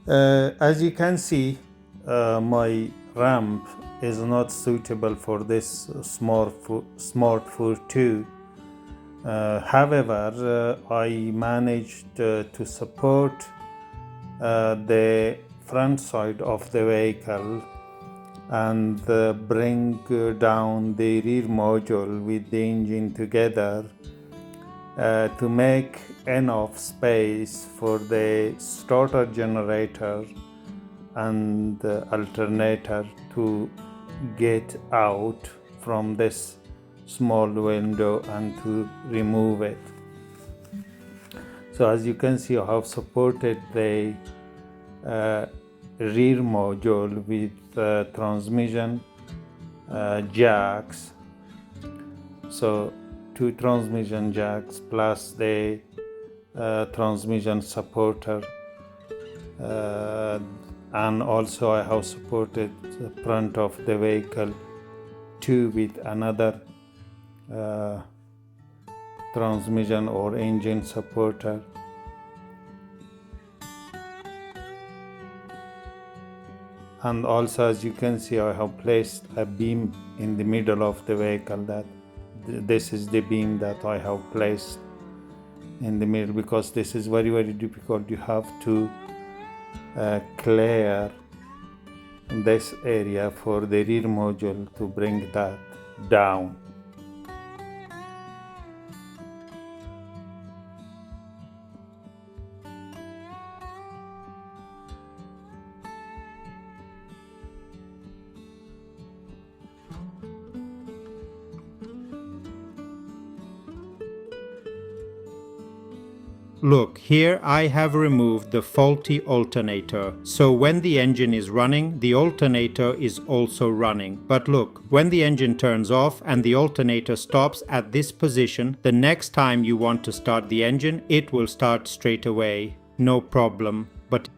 As you can see, my ramp is not suitable for this Smart Fortwo. However, I managed to support the front side of the vehicle and bring down the rear module with the engine together to make enough space for the starter generator and alternator to get out from this small window and to remove it. So as you can see, I have supported the rear module with transmission jacks. So 2 transmission jacks plus the transmission supporter, and also I have supported the front of the vehicle too with another transmission or engine supporter. And also, as you can see, I have placed a beam in the middle of the vehicle. That this is the beam that I have placed in the middle, because this is very difficult. You have to clear this area for the rear module to bring that down. Look, here I have removed the faulty alternator, so when the engine is running, the alternator is also running. But look, when the engine turns off and the alternator stops at this position, the next time you want to start the engine, it will start straight away. No problem. But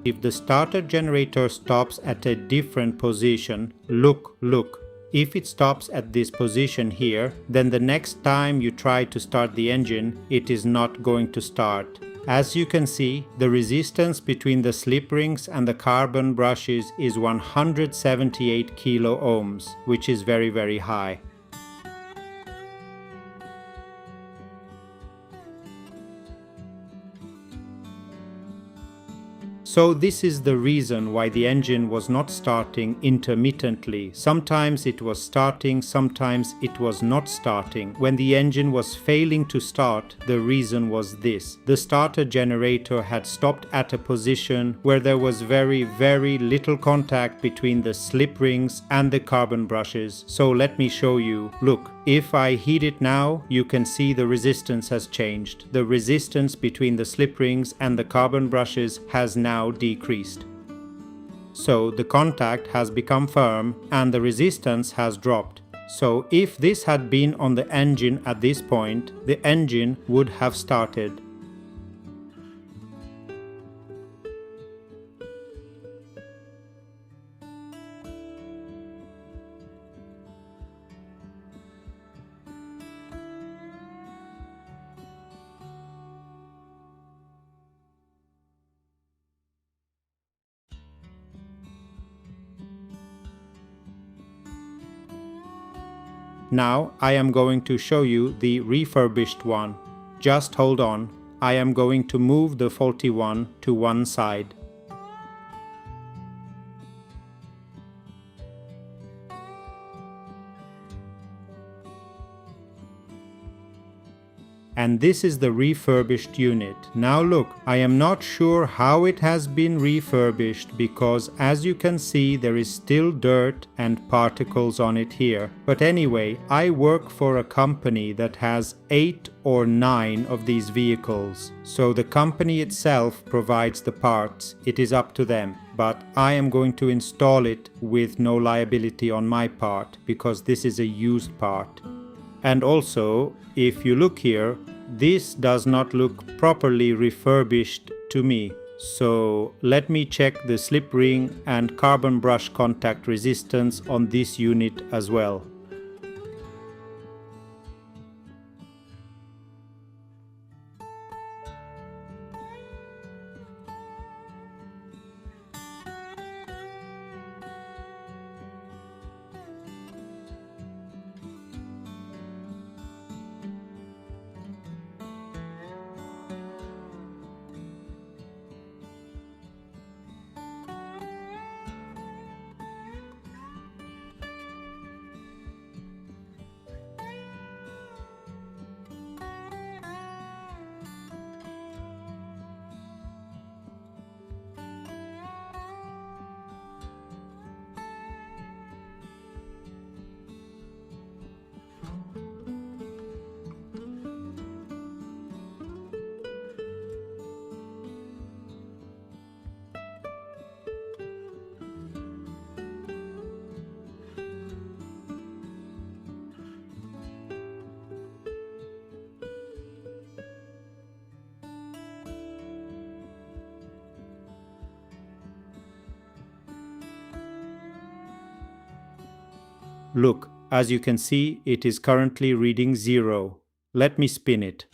if the starter generator stops at a different position, look, if it stops at this position here, then the next time you try to start the engine, it is not going to start. As you can see, the resistance between the slip rings and the carbon brushes is 178 kilo-ohms, which is very high. So this is the reason why the engine was not starting intermittently. Sometimes it was starting, sometimes it was not starting. When the engine was failing to start, the reason was this. The starter generator had stopped at a position where there was very little contact between the slip rings and the carbon brushes. So let me show you. Look, if I heat it now, you can see the resistance has changed. The resistance between the slip rings and the carbon brushes has now decreased. So the contact has become firm and the resistance has dropped. So if this had been on the engine at this point, the engine would have started. Now I am going to show you the refurbished one. Just hold on, I am going to move the faulty one to one side. And this is the refurbished unit. Now look, I am not sure how it has been refurbished because as you can see there is still dirt and particles on it here. But anyway, I work for a company that has 8 or 9 of these vehicles. So the company itself provides the parts. It is up to them. But I am going to install it with no liability on my part because this is a used part. And also, if you look here, this does not look properly refurbished to me. So let me check the slip ring and carbon brush contact resistance on this unit as well. Look, as you can see, it is currently reading 0. Let me spin it.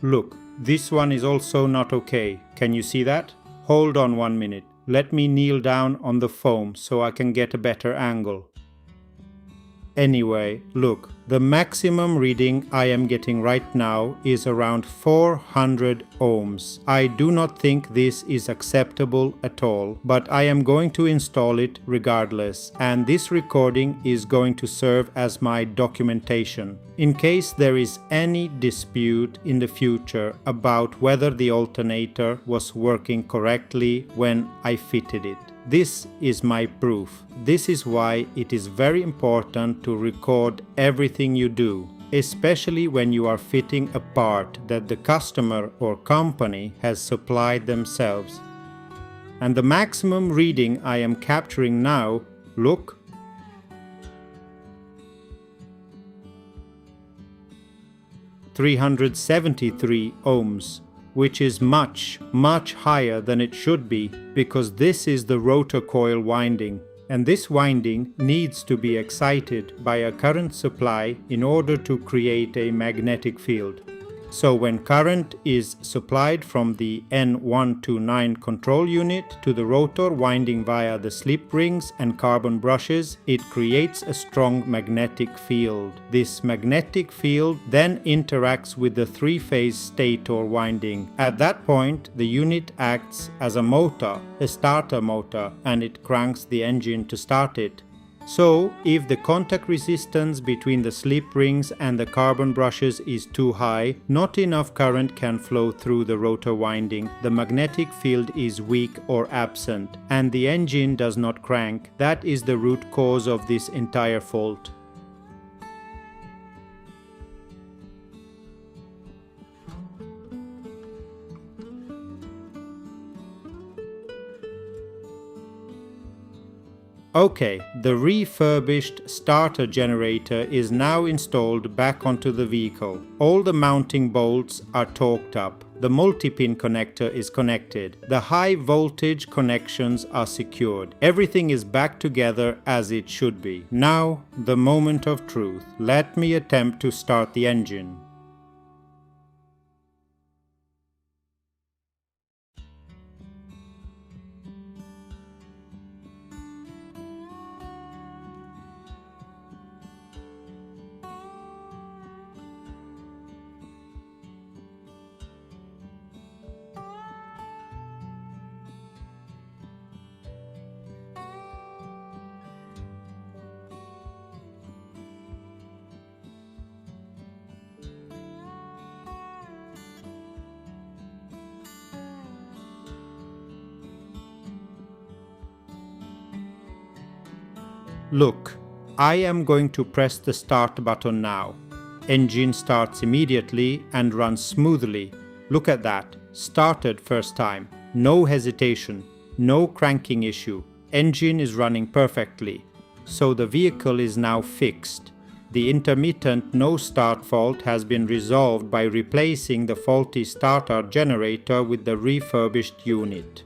Look, this one is also not okay. Can you see that? Hold on 1 minute. Let me kneel down on the foam so I can get a better angle. Anyway, look, the maximum reading I am getting right now is around 400 ohms. I do not think this is acceptable at all, but I am going to install it regardless, and this recording is going to serve as my documentation. In case there is any dispute in the future about whether the alternator was working correctly when I fitted it. This is my proof. This is why it is very important to record everything you do, especially when you are fitting a part that the customer or company has supplied themselves. And the maximum reading I am capturing now, look, 373 ohms. Which is much higher than it should be, because this is the rotor coil winding, and this winding needs to be excited by a current supply in order to create a magnetic field. So when current is supplied from the N129 control unit to the rotor winding via the slip rings and carbon brushes, it creates a strong magnetic field. This magnetic field then interacts with the three-phase stator winding. At that point, the unit acts as a motor, a starter motor, and it cranks the engine to start it. So, if the contact resistance between the slip rings and the carbon brushes is too high, not enough current can flow through the rotor winding, the magnetic field is weak or absent, and the engine does not crank. That is the root cause of this entire fault. Okay, the refurbished starter generator is now installed back onto the vehicle. All the mounting bolts are torqued up. The multi-pin connector is connected. The high voltage connections are secured. Everything is back together as it should be. Now, the moment of truth. Let me attempt to start the engine. Look, I am going to press the start button now. Engine starts immediately and runs smoothly. Look at that. Started first time. No hesitation. No cranking issue. Engine is running perfectly. So the vehicle is now fixed. The intermittent no start fault has been resolved by replacing the faulty starter generator with the refurbished unit.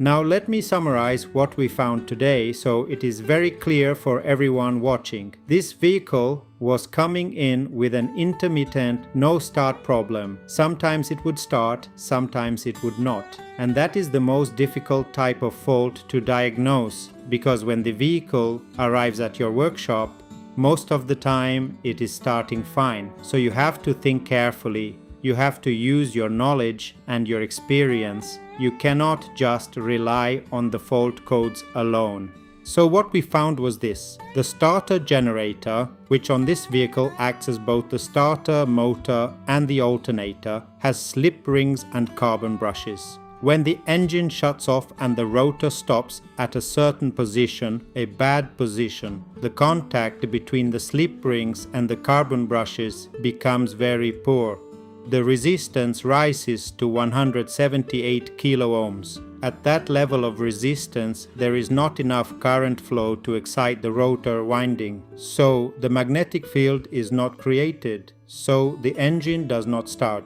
Now let me summarize what we found today so it is very clear for everyone watching. This vehicle was coming in with an intermittent no start problem. Sometimes it would start, sometimes it would not. And that is the most difficult type of fault to diagnose, because when the vehicle arrives at your workshop, most of the time it is starting fine. So you have to think carefully. You have to use your knowledge and your experience. You cannot just rely on the fault codes alone. So what we found was this. The starter generator, which on this vehicle acts as both the starter, motor and the alternator, has slip rings and carbon brushes. When the engine shuts off and the rotor stops at a certain position, a bad position, the contact between the slip rings and the carbon brushes becomes very poor. The resistance rises to 178 kilo-ohms. At that level of resistance, there is not enough current flow to excite the rotor winding, so the magnetic field is not created, so the engine does not start.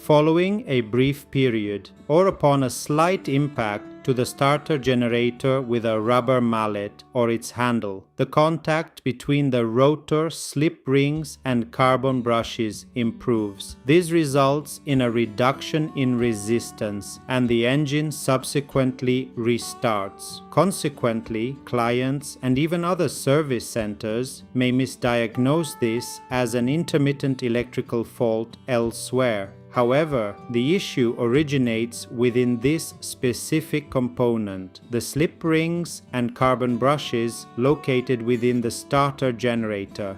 following a brief period, or upon a slight impact to the starter generator with a rubber mallet or its handle. The contact between the rotor slip rings and carbon brushes improves. This results in a reduction in resistance, and the engine subsequently restarts. Consequently, clients and even other service centers may misdiagnose this as an intermittent electrical fault elsewhere. However, the issue originates within this specific component, the slip rings and carbon brushes located within the starter generator.